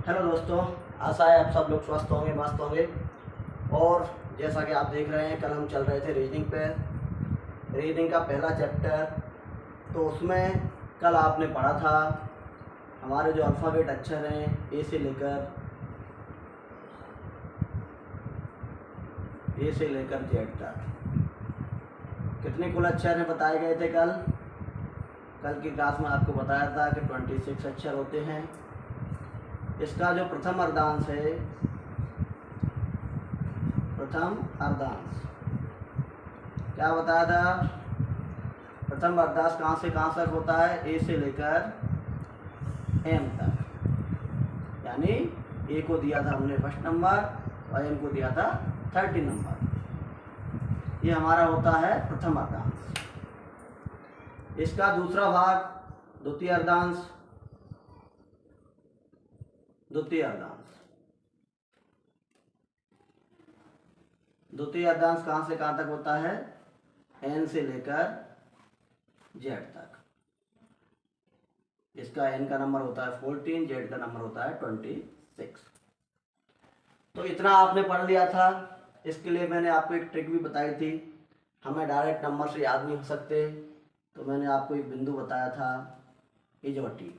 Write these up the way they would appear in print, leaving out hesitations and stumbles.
Hello दोस्तों, आशा है आप सब लोग स्वस्थ होंगे, मस्त होंगे। और जैसा कि आप देख रहे हैं, कल हम चल रहे थे रीजनिंग पे। रीजनिंग का पहला चैप्टर, तो उसमें कल आपने पढ़ा था हमारे जो अल्फ़ाबेट अक्षर हैं ए से लेकर जेड तक कितने कुल अक्षर हैं बताए गए थे। कल की क्लास में आपको बताया था कि 26 अक्षर होते हैं। इसका जो प्रथम अर्धांश है, प्रथम अर्धांश क्या बताया था? प्रथम अर्धांश कहाँ से कहाँ तक होता है? ए से लेकर एम तक। यानी ए को दिया था हमने फर्स्ट नंबर और एम को दिया था 30 नंबर। ये हमारा होता है प्रथम अर्धांश। इसका दूसरा भाग द्वितीय अर्धांश। द्वितीय अर्धांश कहाँ से कहाँ तक होता है? एन से लेकर जेड तक। इसका एन का नंबर होता है 14, जेड का नंबर होता है 26। तो इतना आपने पढ़ लिया था। इसके लिए मैंने आपको एक ट्रिक भी बताई थी। हमें डायरेक्ट नंबर से याद नहीं हो सकते, तो मैंने आपको एक बिंदु बताया था, इज ऑफ टी।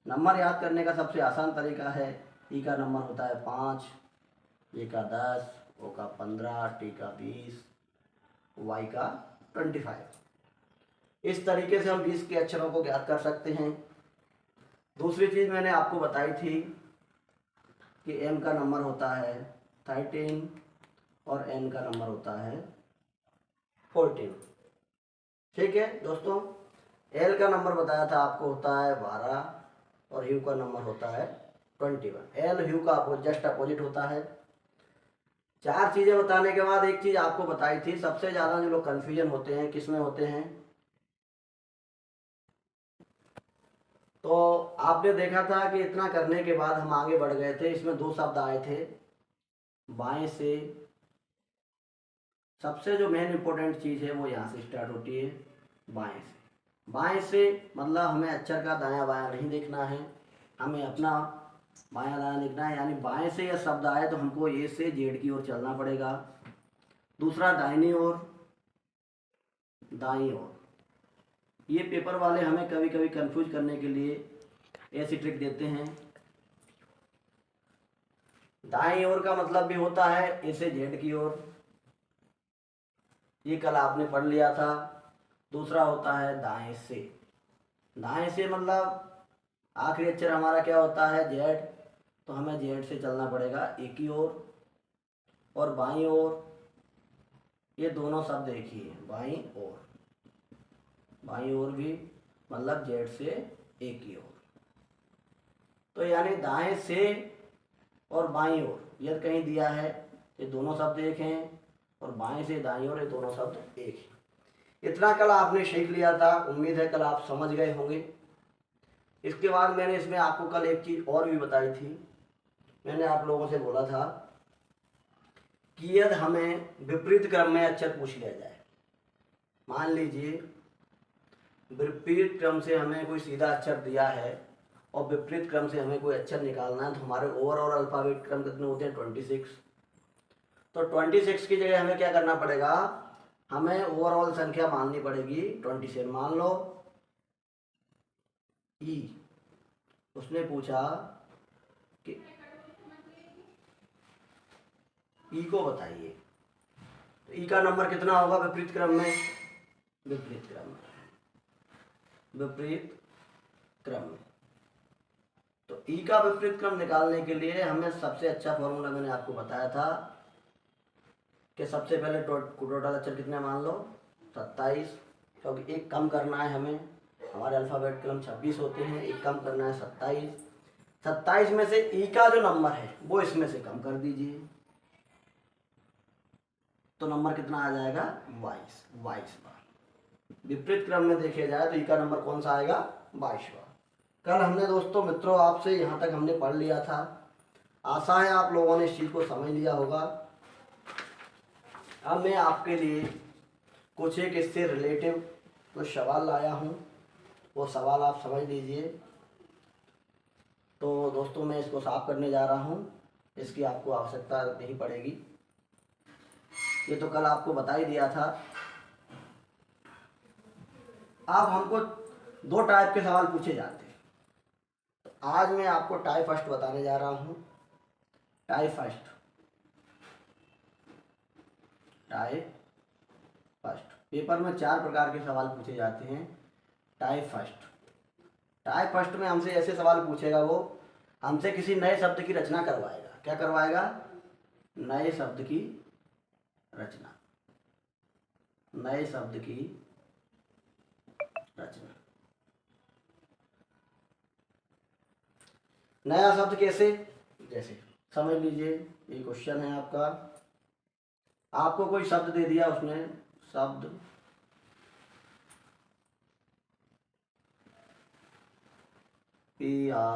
नंबर याद करने का सबसे आसान तरीका है, ई का नंबर होता है 5, ए का 10, ओ का 15, टी का 20, वाई का 25। इस तरीके से हम 20 के अक्षरों को ज्ञात कर सकते हैं। दूसरी चीज़ मैंने आपको बताई थी कि एम का नंबर होता है 13 और एन का नंबर होता है 14। ठीक है दोस्तों। एल का नंबर बताया था आपको होता है 12 और यू का नंबर होता है 21। एल यू का जस्ट अपोजिट होता है। 4 चीज़ें बताने के बाद एक चीज़ आपको बताई थी, सबसे ज़्यादा जो लोग कन्फ्यूजन होते हैं किस में होते हैं? तो आपने देखा था कि इतना करने के बाद हम आगे बढ़ गए थे। इसमें 2 शब्द आए थे बाएं से। सबसे जो मेन इंपॉर्टेंट चीज़ है वो यहाँ से स्टार्ट होती है, बाएं से। बाएं से मतलब हमें अक्षर का दायां बायां नहीं देखना है, हमें अपना बायां दायां देखना है। यानी बाएं से यह शब्द आए तो हमको ए से जेड की ओर चलना पड़ेगा। दूसरा दाहिनी ओर, दाईं ओर। ये पेपर वाले हमें कभी कभी कंफ्यूज करने के लिए ऐसी ट्रिक देते हैं। दाईं ओर का मतलब भी होता है ए से जेड की ओर, ये कल आपने पढ़ लिया था। दूसरा होता है दाएं से। दाएं से मतलब आखिरी अक्षर हमारा क्या होता है? जेड, तो हमें जेड से चलना पड़ेगा ए की ओर। और बाईं ओर, ये दोनों शब्द एक ही है, बाईं ओर। बाईं ओर भी मतलब जेड से ए की ओर। तो यानी दाएं से और बाईं ओर यदि कहीं दिया है, ये दोनों शब्द एक हैं, और बाएं से दाईं ओर ये दोनों शब्द एक हैं। इतना कल आपने सीख लिया था, उम्मीद है कल आप समझ गए होंगे। इसके बाद मैंने इसमें आपको कल एक चीज़ और भी बताई थी। मैंने आप लोगों से बोला था कि यदि हमें विपरीत क्रम में अक्षर पूछ लिया जाए, मान लीजिए विपरीत क्रम से हमें कोई सीधा अक्षर दिया है और विपरीत क्रम से हमें कोई अक्षर निकालना है, तो हमारे ओवरऑल अल्फाबेट क्रम कितने होते हैं? 26। तो 26 की जगह हमें क्या करना पड़ेगा? हमें ओवरऑल संख्या माननी पड़ेगी 27। मान लो ई, उसने पूछा कि ई को बताइए, तो ई का नंबर कितना होगा विपरीत क्रम में? विपरीत क्रम में। तो ई का विपरीत क्रम निकालने के लिए हमें सबसे अच्छा फॉर्मूला मैंने आपको बताया था कि सबसे पहले टोटल अक्षर कितने मान लो? 27, क्योंकि एक कम करना है हमें। हमारे अल्फ़ाबेट क्रम 26 होते हैं, एक कम करना है 27। 27 में से ई का जो नंबर है वो इसमें से कम कर दीजिए, तो नंबर कितना आ जाएगा? 22 बार। विपरीत क्रम में देखा जाए तो ई का नंबर कौन सा आएगा? 22वां। कल हमने दोस्तों मित्रों आपसे यहाँ तक हमने पढ़ लिया था। आशा है आप लोगों ने इस चीज़ को समझ लिया होगा। अब मैं आपके लिए कुछ एक इससे रिलेटिव कुछ सवाल लाया हूँ। वो सवाल आप समझ लीजिए। तो दोस्तों मैं इसको साफ करने जा रहा हूँ, इसकी आपको आवश्यकता नहीं पड़ेगी। ये तो कल आपको बता ही दिया था। अब हमको दो टाइप के सवाल पूछे जाते हैं, तो आज मैं आपको टाइप फर्स्ट बताने जा रहा हूँ। Type first, type first paper में 4 प्रकार के सवाल पूछे जाते हैं। टाइप फर्स्ट, टाइप फर्स्ट में हमसे ऐसे सवाल पूछेगा, वो हमसे किसी नए शब्द की रचना करवाएगा। क्या करवाएगा? नए शब्द की रचना, नए शब्द की रचना। नया शब्द कैसे? जैसे समझ लीजिए, ये क्वेश्चन है आपका, आपको कोई शब्द दे दिया, उसने शब्द PROACTIVE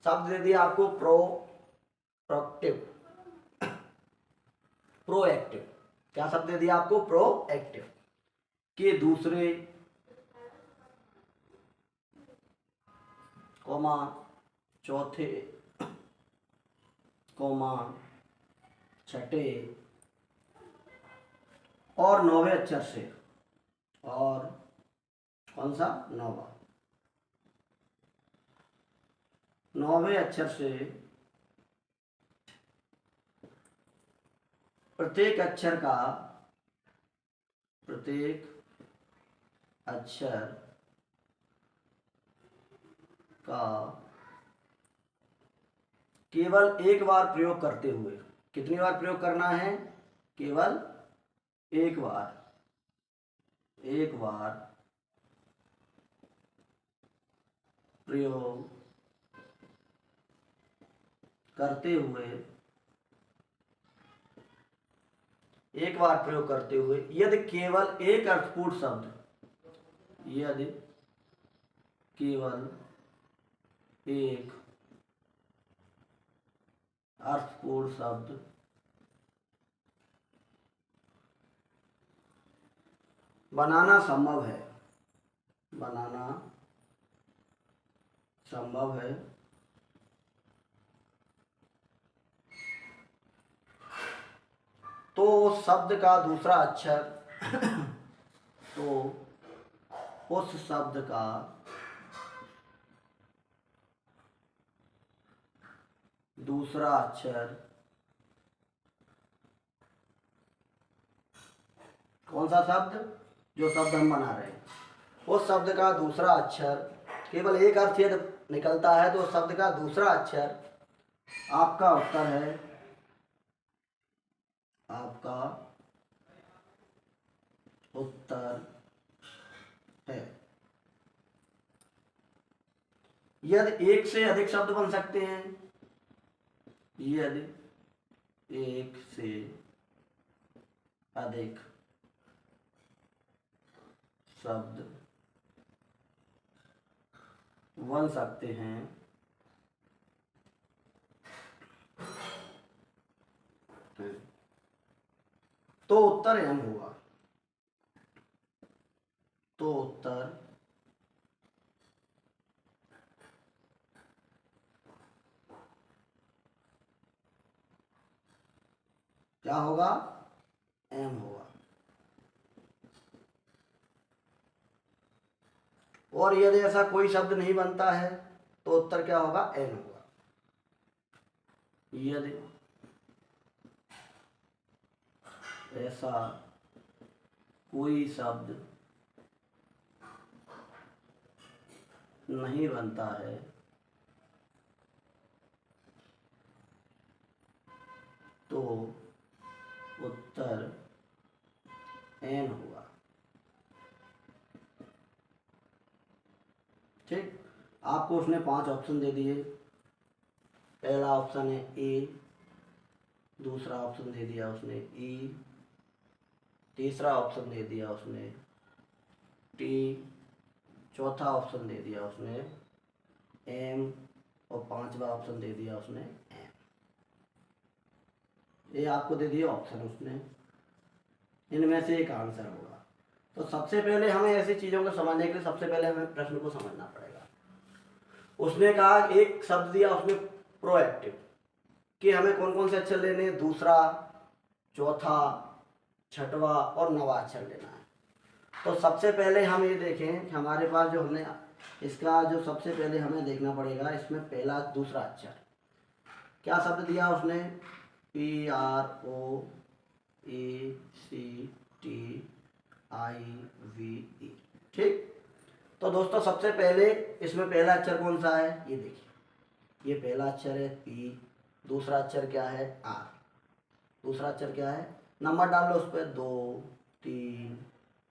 शब्द दे दिया आपको प्रोएक्टिव। प्रोएक्टिव क्या शब्द दे दिया आपको? प्रोएक्टिव के दूसरे, कोमा चौथे, कोमा छठे और 9वें अक्षर से। और कौन सा? 9वें अक्षर से प्रत्येक अक्षर का केवल एक बार प्रयोग करते हुए। कितनी बार प्रयोग करना है? केवल एक बार प्रयोग करते हुए, एक बार प्रयोग करते हुए, यदि केवल एक अर्थपूर्ण शब्द, यदि केवल एक अर्थपूर्ण शब्द बनाना संभव है, बनाना संभव है, तो उस शब्द का दूसरा अक्षर तो उस शब्द का दूसरा अक्षर, कौन सा शब्द? जो शब्द हम बना रहे हैं, उस शब्द का दूसरा अक्षर, केवल एक अर्थ यदि निकलता है तो उस शब्द का दूसरा अक्षर। आपका उत्तर है, आपका उत्तर है। यदि एक से अधिक शब्द बन सकते हैं, यदि एक से अधिक शब्द बन सकते हैं, तो उत्तर एम होगा। तो उत्तर क्या होगा? एम होगा। और यदि ऐसा कोई शब्द नहीं बनता है तो उत्तर क्या होगा? एन होगा। यदि ऐसा कोई शब्द नहीं बनता है तो उत्तर एन होगा। ठीक, आपको उसने 5 ऑप्शन दे दिए। पहला ऑप्शन है ए, दूसरा ऑप्शन दे दिया उसने ई, तीसरा ऑप्शन दे दिया उसने टी, चौथा ऑप्शन दे दिया उसने एम, और 5वां ऑप्शन दे दिया उसने एम। ये आपको दे दिया ऑप्शन उसने, इनमें से एक आंसर होगा। तो सबसे पहले हमें ऐसी चीज़ों को समझने के लिए सबसे पहले हमें प्रश्न को समझना पड़ेगा। उसने कहा, एक शब्द दिया उसने प्रोएक्टिव, कि हमें कौन कौन से अक्षर लेने हैं, दूसरा, चौथा, छठवां और नवा अक्षर लेना है। तो सबसे पहले हम ये देखें कि हमारे पास जो हमने इसका जो सबसे पहले हमें देखना पड़ेगा, इसमें पहला दूसरा अक्षर क्या शब्द दिया उसने, PROACTIVE। ठीक। तो दोस्तों सबसे पहले इसमें पहला अक्षर कौन सा है, ये देखिए, ये पहला अक्षर है P, दूसरा अक्षर क्या है R, दूसरा अक्षर क्या है, नंबर डाल लो उस पर, 2 3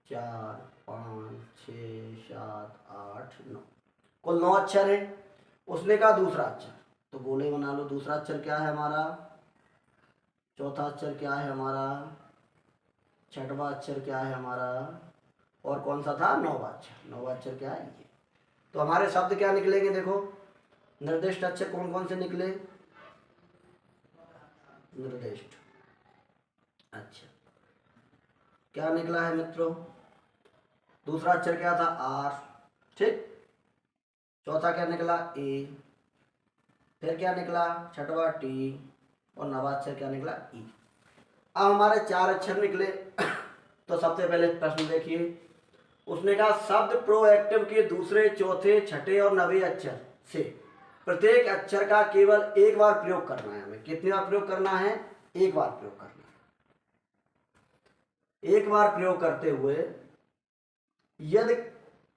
4 5 6 7 8 9, कुल 9 अक्षर है। उसने कहा दूसरा अक्षर, तो गोले बना लो। दूसरा अक्षर क्या है हमारा, चौथा अक्षर क्या है हमारा, छठवां अक्षर क्या है हमारा, और कौन सा था, नौवां अक्षर। नौवां अक्षर क्या है, ये। तो हमारे शब्द क्या निकलेंगे, देखो निर्दिष्ट अक्षर कौन कौन से निकले, निर्दिष्ट। अच्छा, क्या निकला है मित्रों, दूसरा अक्षर क्या था, आर, ठीक। चौथा क्या निकला, ए, फिर क्या निकला, छठवा टी, और नवा अक्षर क्या निकला, ई। अब हमारे 4 अक्षर निकले। तो सबसे पहले प्रश्न देखिए, उसने कहा शब्द प्रोएक्टिव के दूसरे, चौथे, छठे और नवे अक्षर से प्रत्येक अक्षर का केवल एक बार प्रयोग करना है। हमें कितनी बार प्रयोग करना है, एक बार प्रयोग करना है। एक बार प्रयोग करते हुए यदि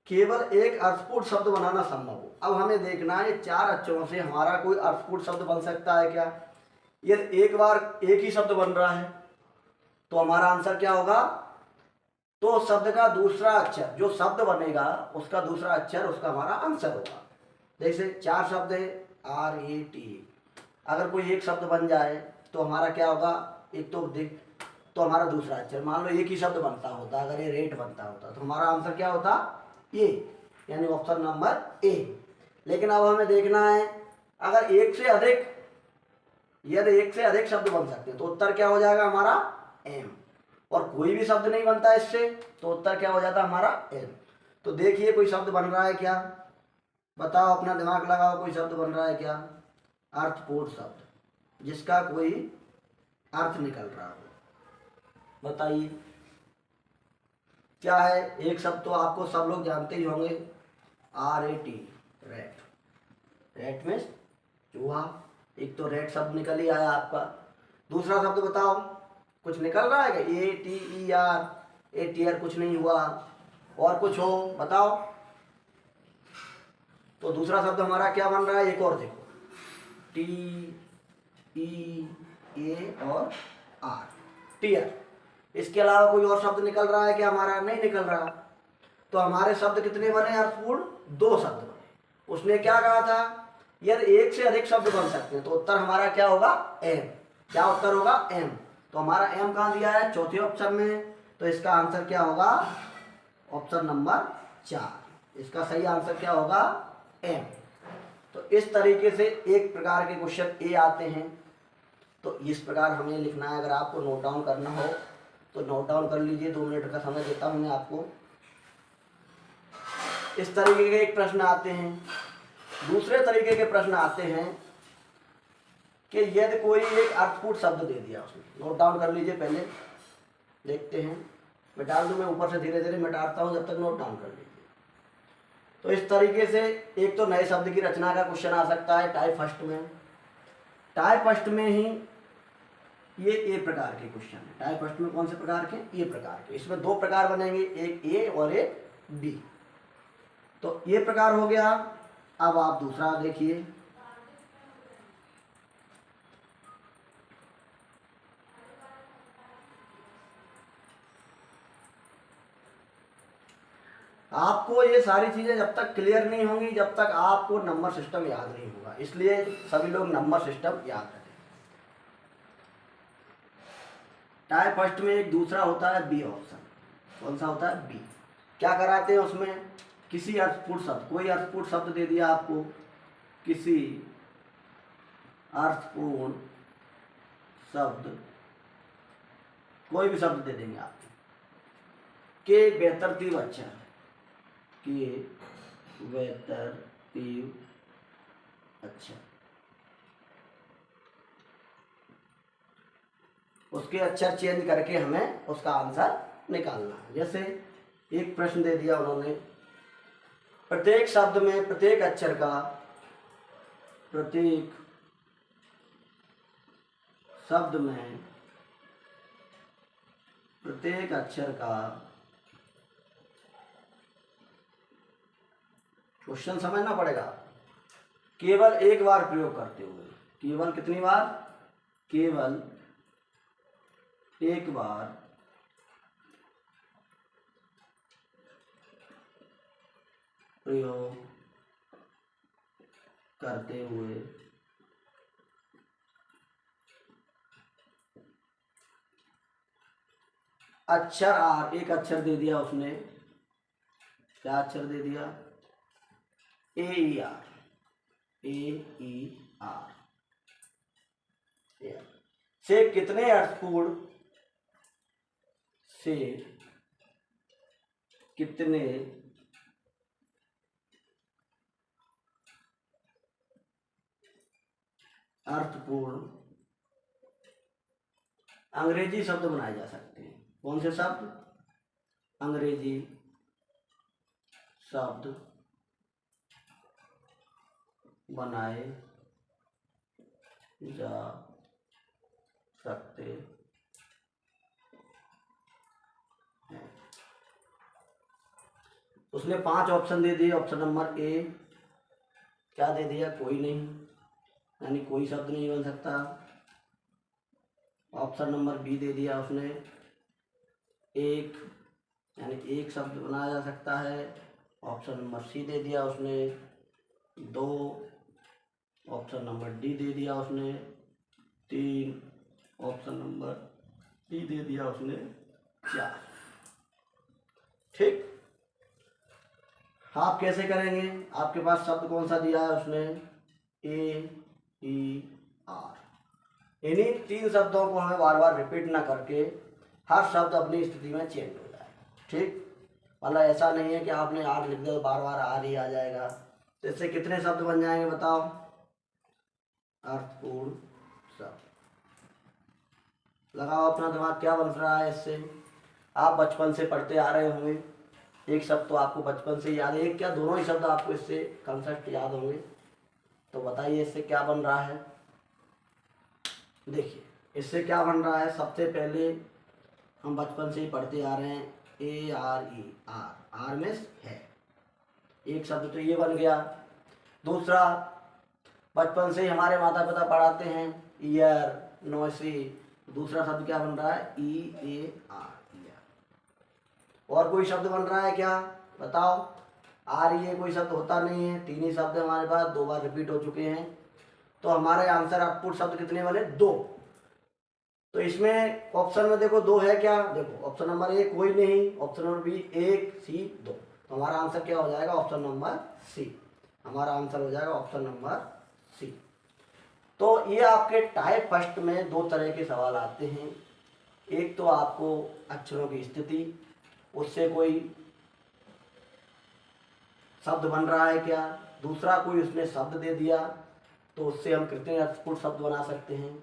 केवल एक अर्थपूर्ण शब्द बनाना संभव हो। अब हमें देखना है 4 अक्षरों से हमारा कोई अर्थपूर्ण शब्द बन सकता है क्या। यदि एक बार एक ही शब्द बन रहा है तो हमारा आंसर क्या होगा, तो शब्द का दूसरा अक्षर, जो शब्द बनेगा उसका दूसरा अक्षर उसका हमारा आंसर होगा। जैसे 4 शब्द है RAT, अगर कोई एक शब्द बन जाए तो हमारा क्या होगा, एक तो देख, तो हमारा दूसरा अक्षर, मान लो एक ही शब्द बनता होता, अगर ये रेट बनता होता तो हमारा आंसर क्या होता, ये, यानी ऑप्शन नंबर ए। लेकिन अब हमें देखना है अगर एक से अधिक, यदि एक से अधिक शब्द बन सकते हैं तो उत्तर क्या हो जाएगा हमारा एम, और कोई भी शब्द नहीं बनता इससे तो उत्तर क्या हो जाता हमारा एन। तो देखिए कोई शब्द बन रहा है क्या, बताओ, अपना दिमाग लगाओ, कोई शब्द बन रहा है क्या, अर्थपूर्ण शब्द जिसका कोई अर्थ निकल रहा हो, बताइए क्या है। एक शब्द तो आपको सब लोग जानते ही होंगे, RAT, रेट। रेट में चूहा, एक तो रेट शब्द निकल ही आया आपका। दूसरा शब्द बताओ, कुछ निकल रहा है क्या, ATER, कुछ नहीं हुआ, और कुछ हो बताओ। तो दूसरा शब्द हमारा क्या बन रहा है, एक और देखो, TEA और R, टीयर। इसके अलावा कोई और शब्द निकल रहा है क्या हमारा, नहीं निकल रहा। तो हमारे शब्द कितने बने अर्थपूर्ण, 2 शब्द बने। उसने क्या कहा था, यदि एक से अधिक शब्द बन सकते हैं तो उत्तर हमारा क्या होगा, एम। क्या उत्तर होगा, एम। तो हमारा एम कहाँ दिया है, चौथे ऑप्शन में, तो इसका आंसर क्या होगा, ऑप्शन नंबर 4। इसका सही आंसर क्या होगा, एम। तो इस तरीके से एक प्रकार के क्वेश्चन ए आते हैं। तो इस प्रकार हमें लिखना है। अगर आपको नोट डाउन करना हो तो नोट डाउन कर लीजिए, 2 मिनट का समय देता हूं मैं आपको। इस तरीके के एक प्रश्न आते हैं। दूसरे तरीके के प्रश्न आते हैं कि यदि कोई एक अर्थपूर्ण शब्द दे दिया उसने, नोट डाउन कर लीजिए, पहले देखते हैं। मैं डाल दूं, मैं ऊपर से धीरे धीरे मिटाता हूं, जब तक नोट डाउन कर लीजिए। तो इस तरीके से एक तो नए शब्द की रचना का क्वेश्चन आ सकता है टाइप फर्स्ट में। टाइप फर्स्ट में ही ये ए प्रकार के क्वेश्चन है। टाइप फर्स्ट में कौन से प्रकार के, ए प्रकार के। इसमें 2 प्रकार बनेंगे, एक ए और एक बी। तो ये प्रकार हो गया। अब आप दूसरा देखिए, आपको ये सारी चीजें जब तक क्लियर नहीं होंगी, जब तक आपको नंबर सिस्टम याद नहीं होगा। इसलिए सभी लोग नंबर सिस्टम याद रखें। टाइप फर्स्ट में एक दूसरा होता है बी ऑप्शन। कौन सा होता है, बी। क्या कराते हैं उसमें, किसी अर्थपूर्ण शब्द, कोई अर्थपूर्ण शब्द दे दिया आपको, किसी अर्थपूर्ण शब्द, कोई भी शब्द दे देंगे आप, के बेतरतीब अक्षर, के बेतरतीब अक्षर, उसके अक्षर चेंज करके हमें उसका आंसर निकालना है। जैसे एक प्रश्न दे दिया उन्होंने, प्रत्येक शब्द में प्रत्येक अक्षर का, प्रत्येक शब्द में प्रत्येक अक्षर का, क्वेश्चन समझना पड़ेगा, केवल एक बार प्रयोग करते हुए, केवल कितनी बार, केवल एक बार प्रयोग करते हुए अक्षर आर, एक अक्षर दे दिया उसने, क्या अक्षर दे दिया, ए ई आर, ए ई आर से कितने अर्थपूर्ण, से कितने अर्थपूर्ण अंग्रेजी शब्द बनाए जा सकते हैं। कौन से शब्द, अंग्रेजी शब्द बनाए जा सकते हैं। उसने 5 ऑप्शन दे दिए। ऑप्शन नंबर ए क्या दे दिया, कोई नहीं, यानी कोई शब्द नहीं बन सकता। ऑप्शन नंबर बी दे दिया उसने, एक, यानी एक शब्द बनाया जा सकता है। ऑप्शन नंबर सी दे दिया उसने 2। ऑप्शन नंबर डी दे दिया उसने 3। ऑप्शन नंबर डी दे दिया उसने 4। ठीक, आप कैसे करेंगे, आपके पास शब्द कौन सा दिया है उसने, ए ई आर। इन्हीं 3 शब्दों को हमें बार बार रिपीट ना करके हर शब्द अपनी स्थिति में चेंज हो जाए। ठीक, मतलब ऐसा नहीं है कि आपने आर लिख दिया बार बार आर ही आ जाएगा। तो इससे कितने शब्द बन जाएंगे बताओ, अर्थपूर्ण शब्द। लगाओ अपना दिमाग, क्या बन रहा है इससे। आप बचपन से पढ़ते आ रहे होंगे, एक शब्द तो आपको बचपन से याद है, एक क्या दोनों ही शब्द आपको इससे कंसेप्ट याद होंगे। तो बताइए इससे क्या बन रहा है। देखिए इससे क्या बन रहा है, सबसे पहले हम बचपन से ही पढ़ते आ रहे हैं, A R E R, R में है, एक शब्द तो ये बन गया। दूसरा, बचपन से ही हमारे माता पिता पढ़ाते हैं ईयर, नौसी, दूसरा शब्द क्या बन रहा है, ई ए आर, ईयर। और कोई शब्द बन रहा है क्या बताओ, आर ये कोई शब्द होता नहीं है, 3 ही शब्द हमारे पास 2 बार रिपीट हो चुके हैं। तो हमारे आंसर आउटपुट शब्द कितने बने, 2। तो इसमें ऑप्शन में देखो 2 है क्या, देखो ऑप्शन नंबर ए कोई नहीं, ऑप्शन नंबर बी 1, सी 2। तो हमारा आंसर क्या हो जाएगा, ऑप्शन नंबर सी। हमारा आंसर हो जाएगा ऑप्शन नंबर सी। तो ये आपके टाइप फर्स्ट में 2 तरह के सवाल आते हैं। एक तो आपको अक्षरों की स्थिति, उससे कोई शब्द बन रहा है क्या। दूसरा, कोई उसने शब्द दे दिया तो उससे हम कितने अर्थपूर्ण शब्द बना सकते हैं।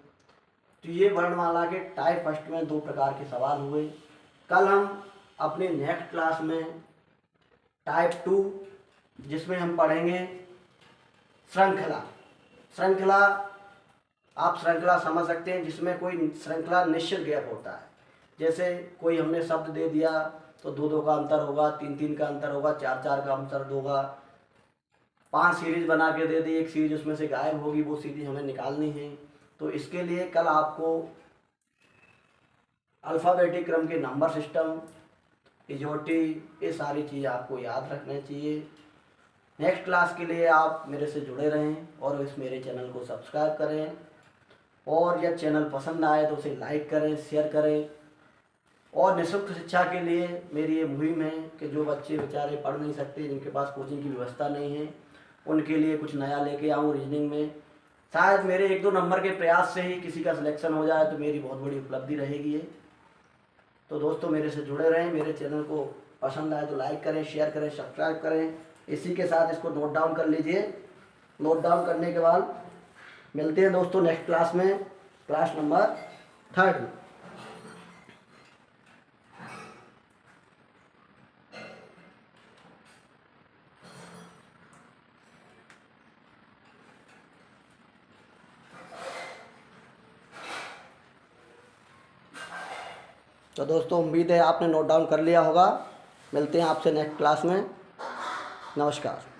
तो ये वर्णमाला के टाइप फर्स्ट में 2 प्रकार के सवाल हुए। कल हम अपने नेक्स्ट क्लास में टाइप 2, जिसमें हम पढ़ेंगे श्रृंखला। श्रृंखला आप श्रृंखला समझ सकते हैं, जिसमें कोई श्रृंखला निश्चित गैप होता है। जैसे कोई हमने शब्द दे दिया तो 2-2 का अंतर होगा, 3-3 का अंतर होगा, 4-4 का अंतर होगा। 5 सीरीज बना के दे दी, एक सीरीज उसमें से गायब होगी, वो सीरीज हमें निकालनी है। तो इसके लिए कल आपको अल्फ़ाबेटिक क्रम के नंबर सिस्टम, इजोटी, ये सारी चीज़ आपको याद रखना चाहिए। नेक्स्ट क्लास के लिए आप मेरे से जुड़े रहें और इस मेरे चैनल को सब्सक्राइब करें। और यह चैनल पसंद आए तो उसे लाइक करें, शेयर करें। और निःशुल्क शिक्षा के लिए मेरी ये मुहिम है कि जो बच्चे बेचारे पढ़ नहीं सकते, जिनके पास कोचिंग की व्यवस्था नहीं है, उनके लिए कुछ नया लेके आऊँ रीजनिंग में। शायद मेरे 1-2 नंबर के प्रयास से ही किसी का सिलेक्शन हो जाए तो मेरी बहुत बड़ी उपलब्धि रहेगी ये। तो दोस्तों मेरे से जुड़े रहें, मेरे चैनल को पसंद आए तो लाइक करें, शेयर करें, सब्सक्राइब करें। इसी के साथ इसको नोट डाउन कर लीजिए। नोट डाउन करने के बाद मिलते हैं दोस्तों नेक्स्ट क्लास में, क्लास नंबर 3 में। तो दोस्तों उम्मीद है आपने नोट डाउन कर लिया होगा। मिलते हैं आपसे नेक्स्ट क्लास में। नमस्कार।